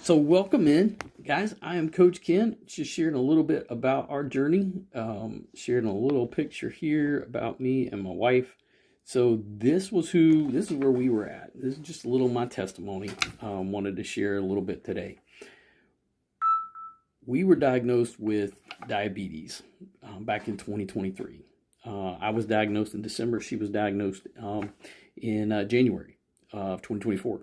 So welcome in, guys. I am Coach Ken, just sharing a little bit about our journey, sharing a little picture here about me and my wife. So this is where we were at. This is just a little of my testimony. Wanted to share a little bit today. We were diagnosed with diabetes back in 2023. I was diagnosed in December. She was diagnosed in January of 2024.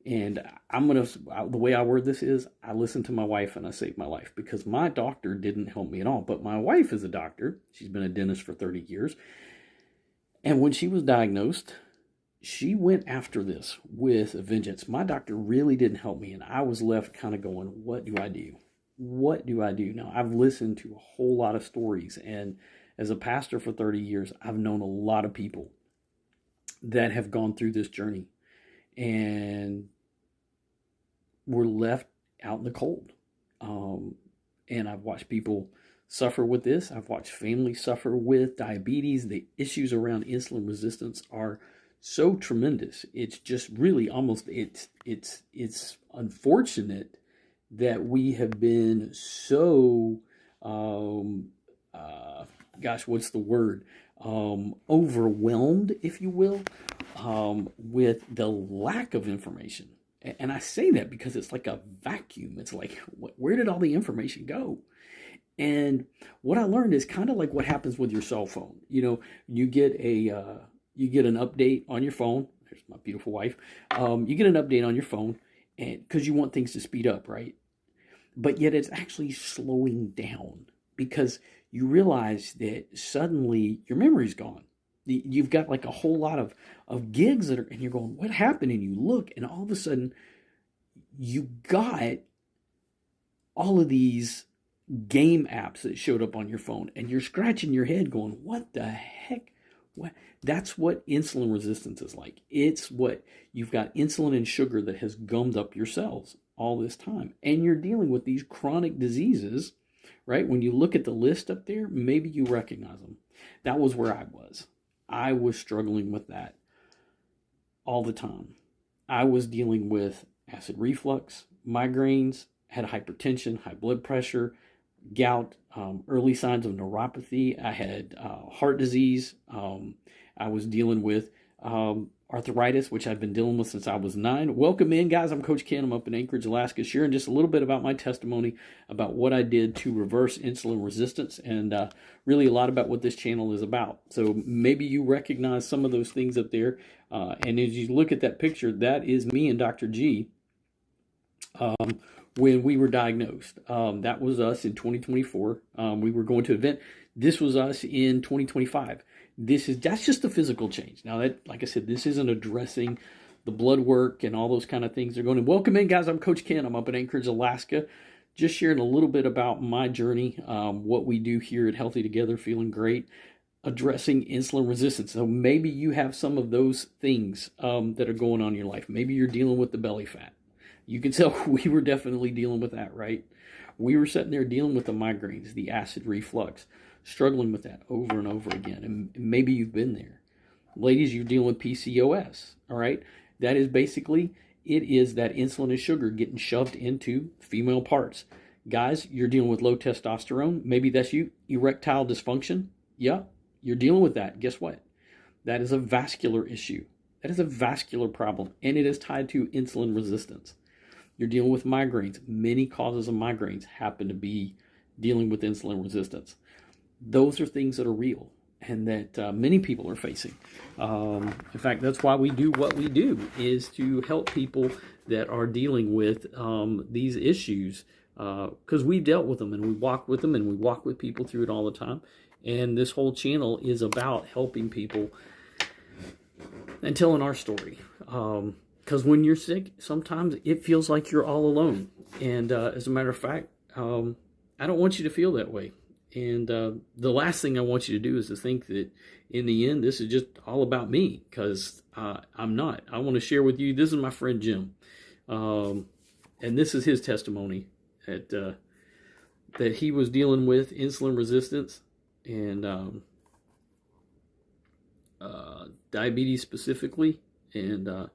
And the way I word this is, I listen to my wife and I save my life, because my doctor didn't help me at all. But my wife is a doctor. She's been a dentist for 30 years. And when she was diagnosed, she went after this with a vengeance. My doctor really didn't help me. And I was left kind of going, what do I do? What do I do? Now, I've listened to a whole lot of stories. And as a pastor for 30 years, I've known a lot of people that have gone through this journey and were left out in the cold. And I've watched people suffer with this. I've watched families suffer with diabetes. The issues around insulin resistance are so tremendous. It's just really almost, it's unfortunate that we have been so, what's the word? Overwhelmed, if you will, with the lack of information. And I say that because it's like a vacuum. It's like, where did all the information go? And what I learned is kind of like what happens with your cell phone. You know, you get an update on your phone. There's my beautiful wife. You get an update on your phone, and because you want things to speed up, right? But yet it's actually slowing down, because you realize that suddenly your memory's gone. You've got like a whole lot of gigs and you're going, what happened? And you look, and all of a sudden you got all of these game apps that showed up on your phone, and you're scratching your head going, what the heck? What? That's what insulin resistance is like. It's what you've got, insulin and sugar that has gummed up your cells all this time. And you're dealing with these chronic diseases, right? When you look at the list up there, maybe you recognize them. That was where I was. I was struggling with that all the time. I was dealing with acid reflux, migraines, had hypertension, high blood pressure, gout, early signs of neuropathy. I had heart disease. I was dealing with arthritis, which I've been dealing with since I was 9. Welcome in, guys. I'm Coach Ken. I'm up in Anchorage, Alaska, sharing just a little bit about my testimony about what I did to reverse insulin resistance, and really a lot about what this channel is about. So maybe you recognize some of those things up there. And as you look at that picture, that is me and Dr. G when we were diagnosed. That was us in 2024. We were going to an event. This was us in 2025. That's just a physical change. Now, that, like I said, this isn't addressing the blood work and all those kind of things. They're going to welcome in, guys. I'm Coach Ken. I'm up in Anchorage, Alaska, just sharing a little bit about my journey, what we do here at Healthy Together, feeling great, addressing insulin resistance. So maybe you have some of those things that are going on in your life. Maybe you're dealing with the belly fat. You can tell we were definitely dealing with that, right? We were sitting there dealing with the migraines, the acid reflux, struggling with that over and over again. And maybe you've been there. Ladies, you're dealing with PCOS, all right? That is basically, it is that insulin and sugar getting shoved into female parts. Guys, you're dealing with low testosterone. Maybe that's you. Erectile dysfunction. Yeah, you're dealing with that. Guess what? That is a vascular issue. That is a vascular problem, and it is tied to insulin resistance. You're dealing with migraines. Many causes of migraines happen to be dealing with insulin resistance. Those are things that are real and that many people are facing. In fact, that's why we do what we do, is to help people that are dealing with these issues, because we dealt with them and we walk with them and we walk with people through it all the time. And this whole channel is about helping people and telling our story. Because when you're sick, sometimes it feels like you're all alone. And as a matter of fact, I don't want you to feel that way. And the last thing I want you to do is to think that in the end, this is just all about me, because I'm not. I want to share with you, this is my friend Jim. And this is his testimony that he was dealing with insulin resistance and diabetes specifically. And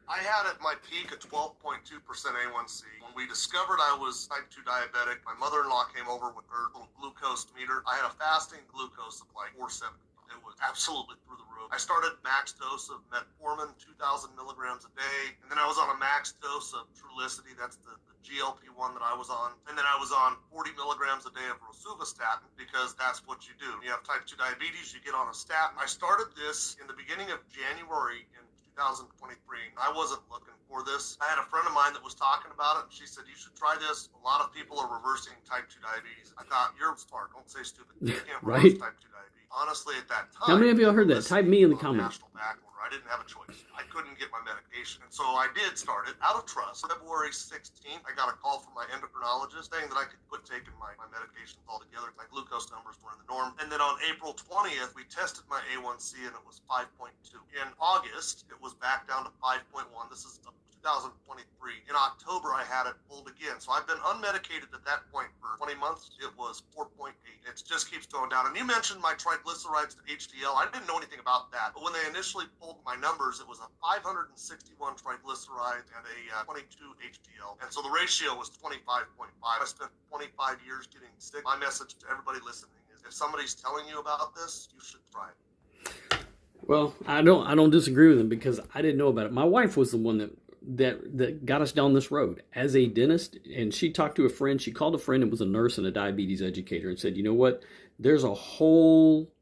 I had at my peak a 12.2% A1C. When we discovered I was type 2 diabetic, my mother-in-law came over with her little glucose meter. I had a fasting glucose of like 470. It was absolutely through the roof. I started max dose of metformin, 2,000 milligrams a day. And then I was on a max dose of Trulicity. That's the GLP-1 that I was on. And then I was on 40 milligrams a day of rosuvastatin because that's what you do. You have type 2 diabetes, you get on a statin. I started this in the beginning of January in 2023. I wasn't looking for this. I had a friend of mine that was talking about it, and she said, you should try this. A lot of people are reversing type 2 diabetes. I thought, you're smart. Don't say stupid. You can't reverse type 2 diabetes. Honestly, at that time, how many of y'all heard that? Type me in the comments. I didn't have a choice. I couldn't get my medication. And so I did start it out of trust. February 16th, I got a call from my endocrinologist saying that I could quit taking my medications altogether. My glucose numbers were in the norm. And then on April 20th, we tested my A1C and it was 5.2. In August, it was back down to 5.1. This is 2023. In October, I had it pulled again. So I've been unmedicated at that point for 20 months. It was 4.8. It just keeps going down. And you mentioned my triglycerides to HDL. I didn't know anything about that. But when they initially pulled my numbers, it was a 561 triglyceride and a 22 HDL. And so the ratio was 25.5. I spent 25 years getting sick. My message to everybody listening is if somebody's telling you about this, you should try it. Well, I don't disagree with him because I didn't know about it. My wife was the one that got us down this road as a dentist, and she talked to a friend. She called a friend that was a nurse and a diabetes educator and said, you know what, there's a whole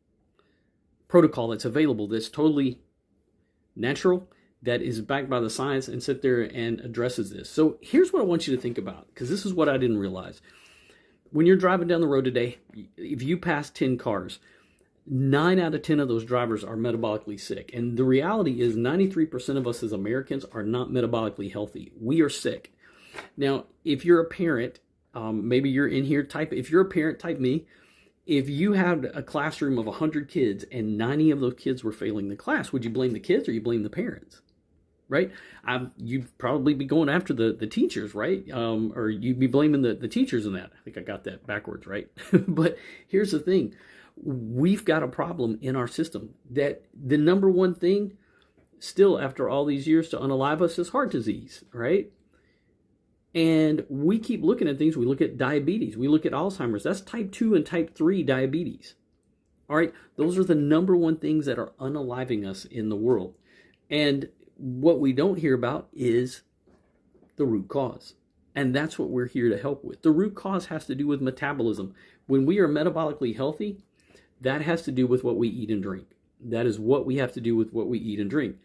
protocol that's available that's totally natural, that is backed by the science, and sit there and addresses this. So here's what I want you to think about, because this is what I didn't realize. When you're driving down the road today, if you pass 10 cars, 9 out of 10 of those drivers are metabolically sick. And the reality is 93% of us as Americans are not metabolically healthy. We are sick. Now, if you're a parent, maybe you're in here, if you're a parent, type me. If you had a classroom of 100 kids and 90 of those kids were failing the class, would you blame the kids or you blame the parents? Right? You'd probably be going after the teachers, right? Or you'd be blaming the teachers in that. I think I got that backwards, right? But here's the thing. We've got a problem in our system that the number one thing still after all these years to unalive us is heart disease, right? And we keep looking at things. We look at diabetes. We look at Alzheimer's. That's type 2 and type 3 diabetes. All right. Those are the number one things that are unaliving us in the world. And what we don't hear about is the root cause. And that's what we're here to help with. The root cause has to do with metabolism. When we are metabolically healthy, that has to do with what we eat and drink. That is what we have to do with what we eat and drink.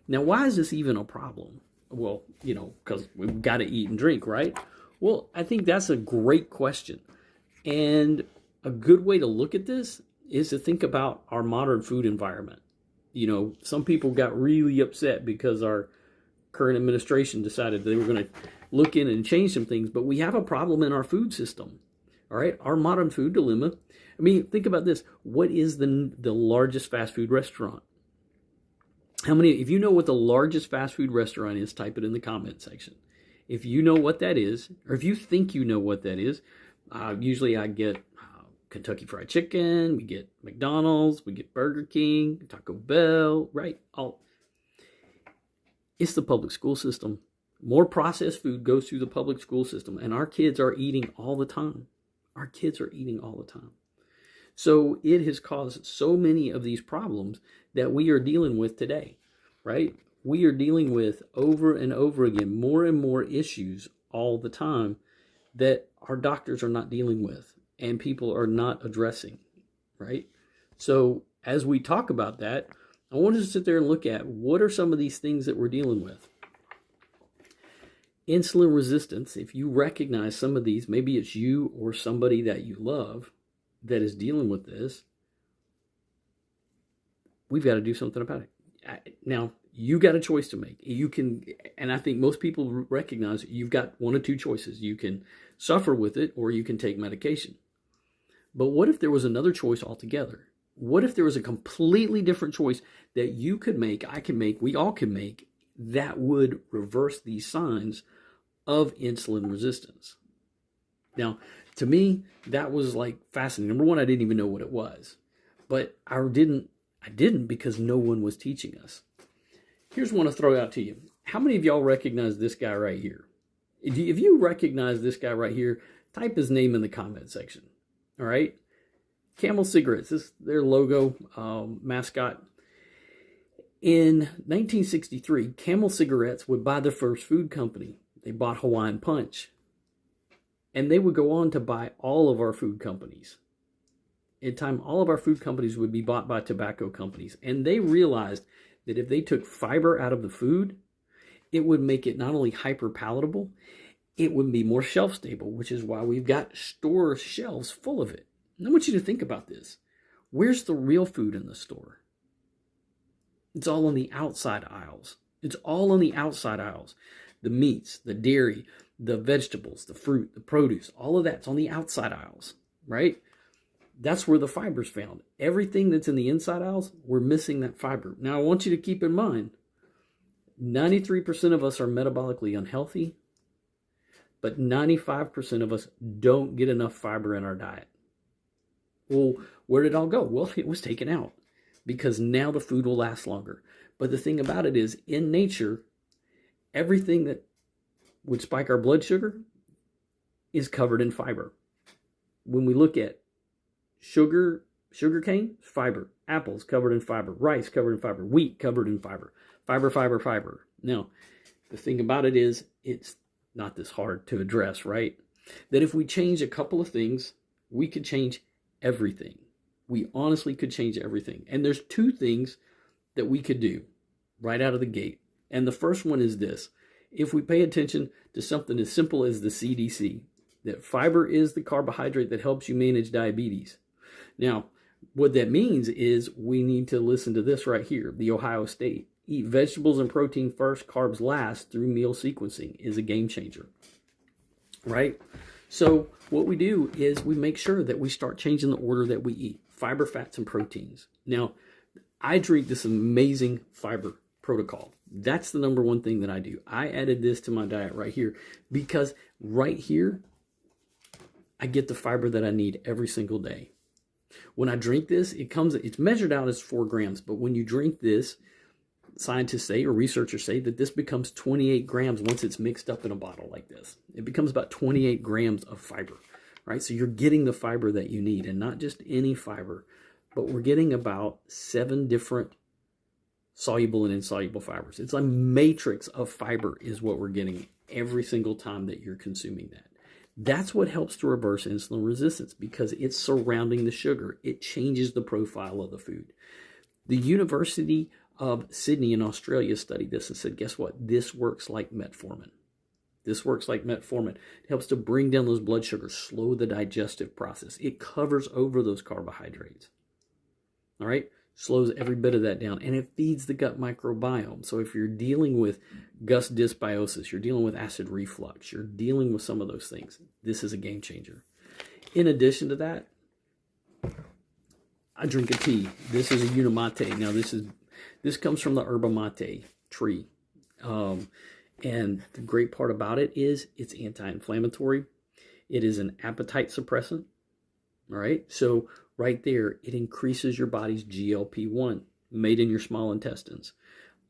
Now, why is this even a problem? Well, because we've got to eat and drink, right? Well, I think that's a great question. And a good way to look at this is to think about our modern food environment. Some people got really upset because our current administration decided they were going to look in and change some things, but we have a problem in our food system. All right, our modern food dilemma. I mean, think about this. What is the largest fast food restaurant? If you know what the largest fast food restaurant is, type it in the comment section. If you know what that is, or if you think you know what that is, usually I get Kentucky Fried Chicken, we get McDonald's, we get Burger King, Taco Bell, right? It's the public school system. More processed food goes through the public school system, and our kids are eating all the time. Our kids are eating all the time. So it has caused so many of these problems that we are dealing with today, right? We are dealing with over and over again, more and more issues all the time that our doctors are not dealing with and people are not addressing, right? So as we talk about that, I want us to sit there and look at what are some of these things that we're dealing with. Insulin resistance, if you recognize some of these, maybe it's you or somebody that you love that is dealing with this, we've got to do something about it. Now, you got a choice to make. You can, and I think most people recognize you've got one of two choices. You can suffer with it or you can take medication. But what if there was another choice altogether? What if there was a completely different choice that you could make, I can make, we all can make, that would reverse these signs of insulin resistance? Now, to me, that was like fascinating. Number one, I didn't even know what it was, but I didn't because no one was teaching us. Here's one to throw out to you. How many of y'all recognize this guy right here? If you recognize this guy right here, type his name in the comment section. All right? Camel cigarettes, this is their logo, mascot. In 1963, Camel cigarettes would buy their first food company. They bought Hawaiian Punch. And they would go on to buy all of our food companies. In time, all of our food companies would be bought by tobacco companies. And they realized that if they took fiber out of the food, it would make it not only hyper palatable, it would be more shelf stable, which is why we've got store shelves full of it. And I want you to think about this. Where's the real food in the store? It's all on the outside aisles. It's all on the outside aisles. The meats, the dairy, the vegetables, the fruit, the produce, all of that's on the outside aisles, right? That's where the fiber's found. Everything that's in the inside aisles, we're missing that fiber. Now, I want you to keep in mind, 93% of us are metabolically unhealthy, but 95% of us don't get enough fiber in our diet. Well, where did it all go? Well, it was taken out because now the food will last longer. But the thing about it is, in nature, everything that would spike our blood sugar is covered in fiber. When we look at sugar cane, fiber. Apples covered in fiber. Rice covered in fiber. Wheat covered in fiber. Fiber, fiber, fiber. Now, the thing about it is, it's not this hard to address, right? That if we change a couple of things, we could change everything. We honestly could change everything. And there's two things that we could do right out of the gate. And the first one is this. If we pay attention to something as simple as the CDC, that fiber is the carbohydrate that helps you manage diabetes. Now, what that means is we need to listen to this right here, the Ohio State. Eat vegetables and protein first, carbs last through meal sequencing is a game changer, right? So what we do is we make sure that we start changing the order that we eat. Fiber, fats, and proteins. Now, I drink this amazing fiber protocol. That's the number one thing that I do. I added this to my diet right here because right here, I get the fiber that I need every single day. When I drink this, it's measured out as 4 grams, but when you drink this, scientists say, or researchers say, that this becomes 28 grams once it's mixed up in a bottle like this. It becomes about 28 grams of fiber, right? So you're getting the fiber that you need, and not just any fiber, but we're getting about 7 different soluble and insoluble fibers. It's a matrix of fiber is what we're getting every single time that you're consuming that. That's what helps to reverse insulin resistance because it's surrounding the sugar. It changes the profile of the food. The University of Sydney in Australia studied this and said, guess what? This works like metformin. This works like metformin. It helps to bring down those blood sugars, slow the digestive process. It covers over those carbohydrates. All right? Slows every bit of that down, and it feeds the gut microbiome. So if you're dealing with gut dysbiosis, you're dealing with acid reflux, you're dealing with some of those things, this is a game changer. In addition to that, I drink a tea. This is a unimate. Now this comes from the yerba mate tree, and the great part about it is it's anti-inflammatory. It is an appetite suppressant. All right, so right there, it increases your body's GLP-1 made in your small intestines.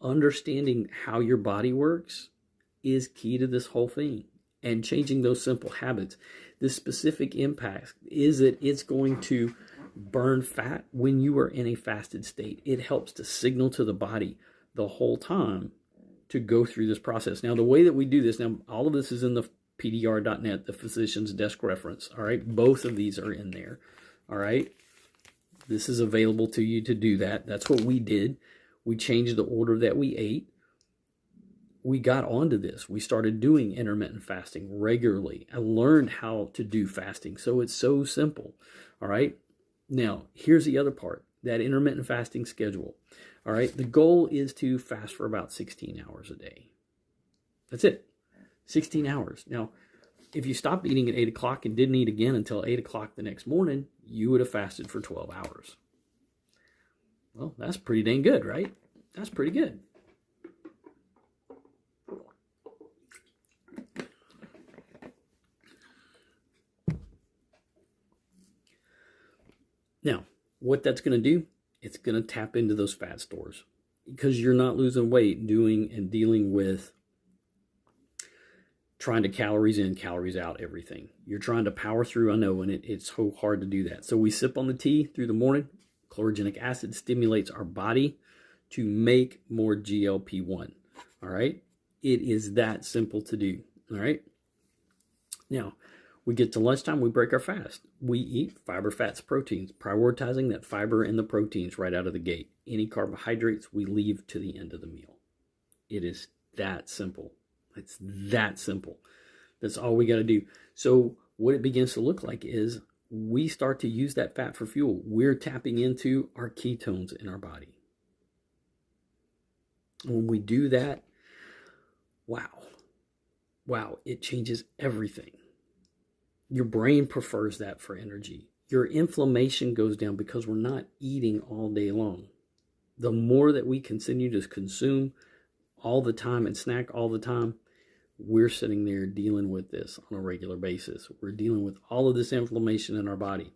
Understanding how your body works is key to this whole thing, and changing those simple habits. The specific impact is that it's going to burn fat when you are in a fasted state. It helps to signal to the body the whole time to go through this process. Now, the way that we do this, now all of this is in the PDR.net, the physician's desk reference. All right, both of these are in there. All right, this is available to you to do that. That's what we did. We changed the order that we ate. We got onto this. We started doing intermittent fasting regularly. I learned how to do fasting, so it's so simple. All right, now here's the other part, that intermittent fasting schedule. All right, the goal is to fast for about 16 hours a day. That's it. 16 hours. Now, if you stopped eating at 8 o'clock and didn't eat again until 8 o'clock the next morning, you would have fasted for 12 hours. Well, that's pretty dang good, right? That's pretty good. Now, what that's going to do, it's going to tap into those fat stores. because you're not losing weight doing and dealing with trying to calories in, calories out, everything. You're trying to power through, I know, and it's so hard to do that. So we sip on the tea through the morning. Chlorogenic acid stimulates our body to make more GLP-1. All right? It is that simple to do. All right? Now, we get to lunchtime, we break our fast. We eat fiber, fats, proteins, prioritizing that fiber and the proteins right out of the gate. Any carbohydrates we leave to the end of the meal. It is that simple. It's that simple. That's all we got to do. So what it begins to look like is we start to use that fat for fuel. We're tapping into our ketones in our body. When we do that, wow, it changes everything. Your brain prefers that for energy. Your inflammation goes down because we're not eating all day long. The more that we continue to consume all the time and snack all the time, we're sitting there dealing with this on a regular basis. We're dealing with all of this inflammation in our body.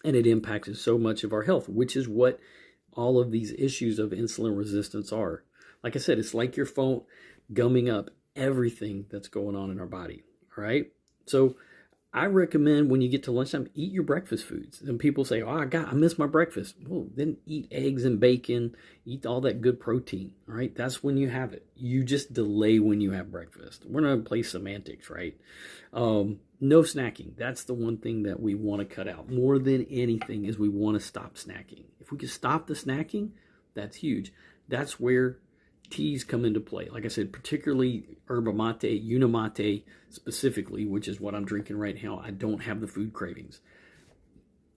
And it impacts so much of our health, which is what all of these issues of insulin resistance are. Like I said, it's like your phone gumming up everything that's going on in our body. All right? So I recommend when you get to lunchtime, eat your breakfast foods. And people say, oh, I missed my breakfast. Well, then eat eggs and bacon, eat all that good protein, all right? That's when you have it. You just delay when you have breakfast. We're not going to play semantics, right? No snacking. That's the one thing that we want to cut out. More than anything is we want to stop snacking. If we can stop the snacking, that's huge. That's where teas come into play. Like I said, particularly yerba mate, unimate specifically, which is what I'm drinking right now. I don't have the food cravings.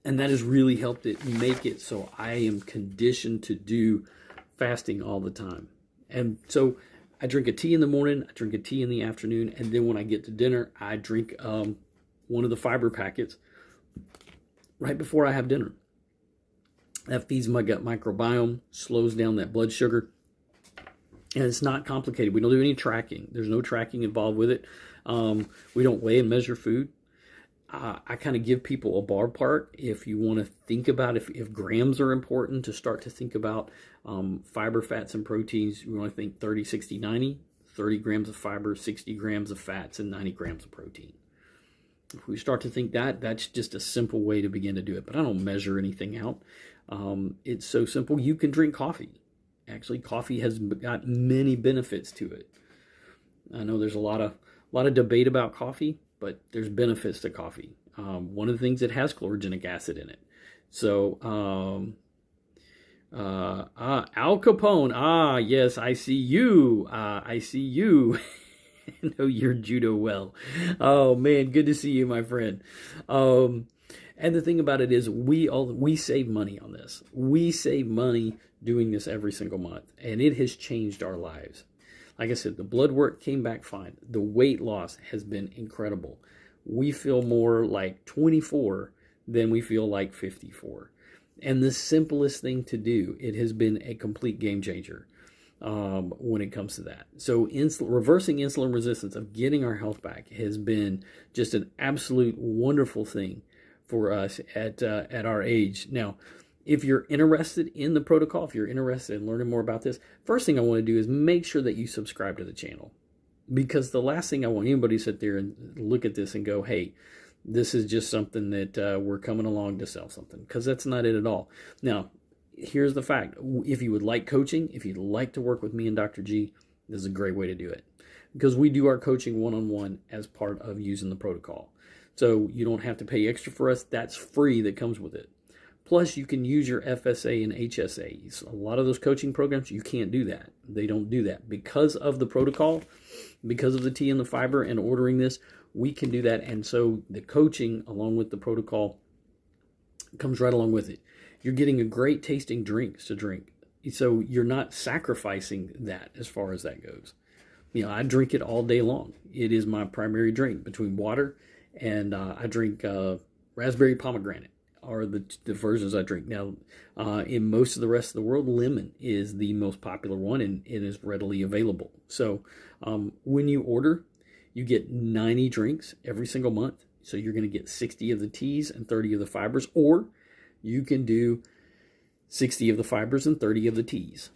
And that has really helped it make it so I am conditioned to do fasting all the time. And so I drink a tea in the morning, I drink a tea in the afternoon, and then when I get to dinner, I drink one of the fiber packets right before I have dinner. That feeds my gut microbiome, slows down that blood sugar. And it's not complicated. We don't do any tracking. There's no tracking involved with it. We don't weigh and measure food. I kind of give people a ballpark if you want to think about if grams are important, to start to think about fiber, fats, and proteins. You want to think 30, 60, 90. 30 grams of fiber, 60 grams of fats, and 90 grams of protein. If we start to think that, that's just a simple way to begin to do it. But I don't measure anything out. It's so simple. You can drink coffee. Actually, coffee has got many benefits to it. I know there's a lot of debate about coffee, but there's benefits to coffee. One of the things, it has chlorogenic acid in it. So, Al Capone. Yes, I see you. I see you. I know your judo well. Oh man, good to see you, my friend. And the thing about it is, we save money on this. We save money doing this every single month, and it has changed our lives. Like I said, the blood work came back fine. The weight loss has been incredible. We feel more like 24 than we feel like 54. And the simplest thing to do, it has been a complete game changer when it comes to that. So reversing insulin resistance, of getting our health back, has been just an absolute wonderful thing for us at our age. Now, if you're interested in the protocol, if you're interested in learning more about this, first thing I want to do is make sure that you subscribe to the channel. Because the last thing I want anybody to sit there and look at this and go, hey, this is just something that we're coming along to sell something. Because that's not it at all. Now, here's the fact. If you would like coaching, if you'd like to work with me and Dr. G, this is a great way to do it. Because we do our coaching one-on-one as part of using the protocol. So you don't have to pay extra for us. That's free, that comes with it. Plus, you can use your FSA and HSA. So a lot of those coaching programs, you can't do that. They don't do that. Because of the protocol, because of the tea and the fiber and ordering this, we can do that. And so the coaching, along with the protocol, comes right along with it. You're getting a great tasting drinks to drink. So you're not sacrificing that as far as that goes. You know, I drink it all day long. It is my primary drink between water and I drink raspberry pomegranate are the versions I drink. Now, in most of the rest of the world, lemon is the most popular one, and it is readily available. So when you order, you get 90 drinks every single month. So you're going to get 60 of the teas and 30 of the fibers, or you can do 60 of the fibers and 30 of the teas.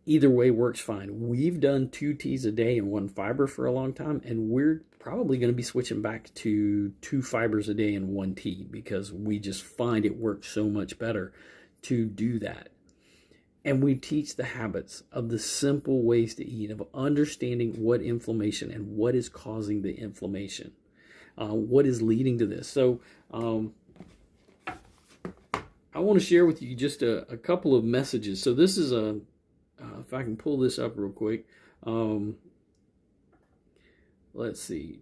Either way works fine. We've done 2 teas a day and 1 fiber for a long time, and we're probably going to be switching back to 2 fibers a day and 1 tea because we just find it works so much better to do that. And we teach the habits of the simple ways to eat, of understanding what inflammation and what is causing the inflammation, what is leading to this. So I want to share with you just a couple of messages. So this is if I can pull this up real quick. Let's see.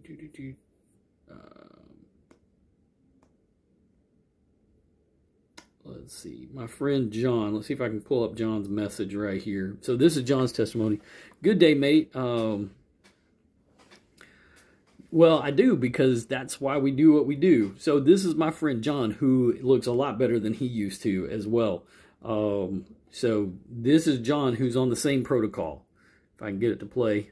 Let's see. My friend John. Let's see if I can pull up John's message right here. So this is John's testimony. Good day, mate. Well, I do, because that's why we do what we do. So this is my friend John, who looks a lot better than he used to as well. So this is John, who's on the same protocol. If I can get it to play.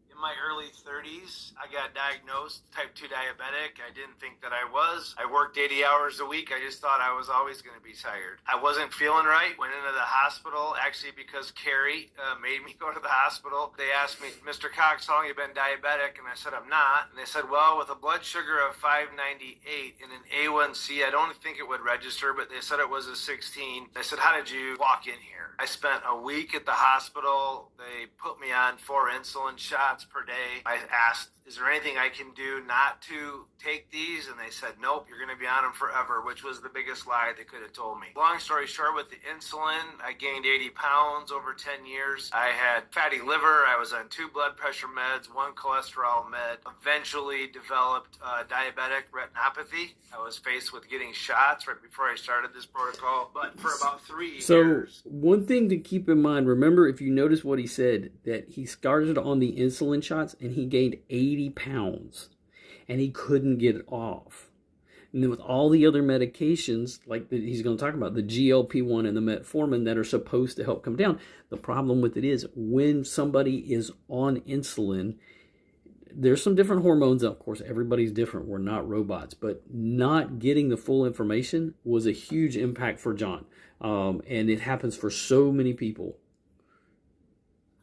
In my early 30s, I got diagnosed type 2 diabetic. I didn't think that I was. I worked 80 hours a week. I just thought I was always going to be tired. I wasn't feeling right. Went into the hospital, actually because Carrie made me go to the hospital. They asked me, Mr. Cox, how long have you been diabetic? And I said, I'm not. And they said, well, with a blood sugar of 598 and an A1C, I don't think it would register, but they said it was a 16. I said, how did you walk in here? I spent a week at the hospital. They put me on 4 insulin shots per day. I asked, is there anything I can do not to take these? And they said, nope, you're going to be on them forever, which was the biggest lie they could have told me. Long story short, with the insulin, I gained 80 pounds over 10 years. I had fatty liver. I was on 2 blood pressure meds, 1 cholesterol med. Eventually developed diabetic retinopathy. I was faced with getting shots right before I started this protocol, but for about 3 years. So one thing to keep in mind, remember, if you notice what he said, that he started on the insulin shots and he gained 80 pounds and he couldn't get it off. And then with all the other medications, like he's going to talk about, the GLP-1 and the metformin that are supposed to help come down, the problem with it is when somebody is on insulin, there's some different hormones. Of course, everybody's different. We're not robots. But not getting the full information was a huge impact for John. And it happens for so many people.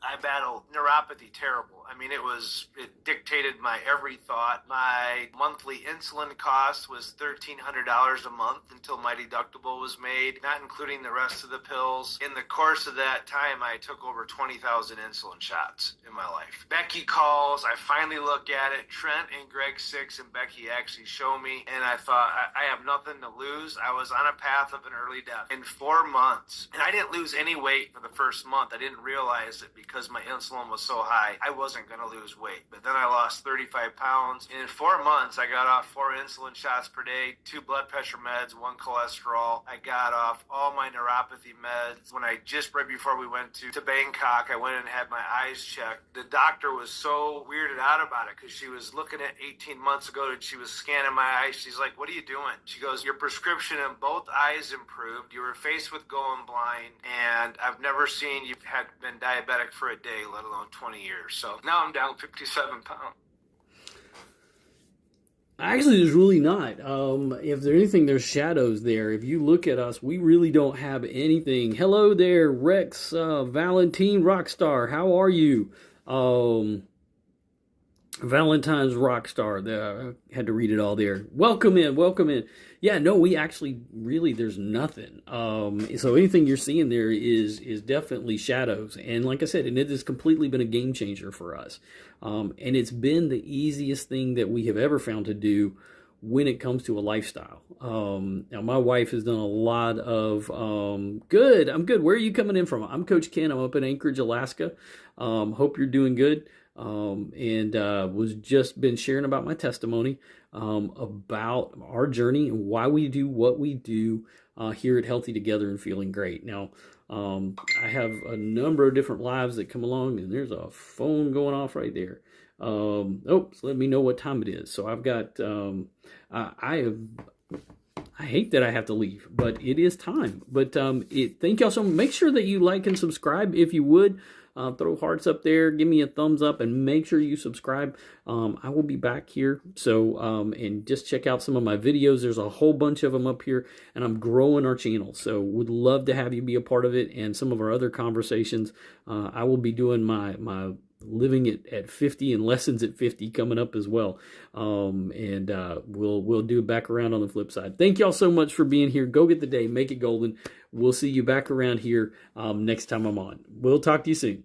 I battled neuropathy terrible. I mean, it dictated my every thought. My monthly insulin cost was $1,300 a month until my deductible was made, not including the rest of the pills. In the course of that time, I took over 20,000 insulin shots in my life. Becky calls. I finally look at it. Trent and Greg Six and Becky actually show me, and I thought, I have nothing to lose. I was on a path of an early death in 4 months, and I didn't lose any weight for the first month. I didn't realize it because my insulin was so high, I wasn't going to lose weight. But then I lost 35 pounds. And in 4 months, I got off 4 insulin shots per day, 2 blood pressure meds, 1 cholesterol. I got off all my neuropathy meds. When right before we went to Bangkok, I went and had my eyes checked. The doctor was so weirded out about it because she was looking at 18 months ago and she was scanning my eyes. She's like, what are you doing? She goes, your prescription in both eyes improved. You were faced with going blind, and I've never seen you've been diabetic for a day, let alone 20 years. So now I'm down 57 pounds. Actually, there's really not. If there's anything, there's shadows there. If you look at us, we really don't have anything. Hello there, Rex Valentine Rockstar. How are you? Valentine's Rockstar. I had to read it all there. Welcome in. Yeah, no, we actually really, there's nothing. So anything you're seeing there is definitely shadows. And like I said, and it has completely been a game changer for us. And it's been the easiest thing that we have ever found to do when it comes to a lifestyle. Now, my wife has done a lot of, good. I'm good. Where are you coming in from? I'm Coach Ken. I'm up in Anchorage, Alaska. Hope you're doing good. And was just been sharing about my testimony about our journey and why we do what we do here at Healthy Together and Feeling Great. Now, I have a number of different lives that come along, and there's a phone going off right there. Let me know what time it is. So I've got, I hate that I have to leave, but it is time. But thank y'all so much. Make sure that you like and subscribe if you would. throw hearts up there, give me a thumbs up, and make sure you subscribe. I will be back here. So, and just check out some of my videos. There's a whole bunch of them up here, and I'm growing our channel. So would love to have you be a part of it and some of our other conversations. I will be doing my living at 50 and lessons at 50 coming up as well. And we'll do it back around on the flip side. Thank y'all so much for being here. Go get the day, make it golden. We'll see you back around here next time I'm on. We'll talk to you soon.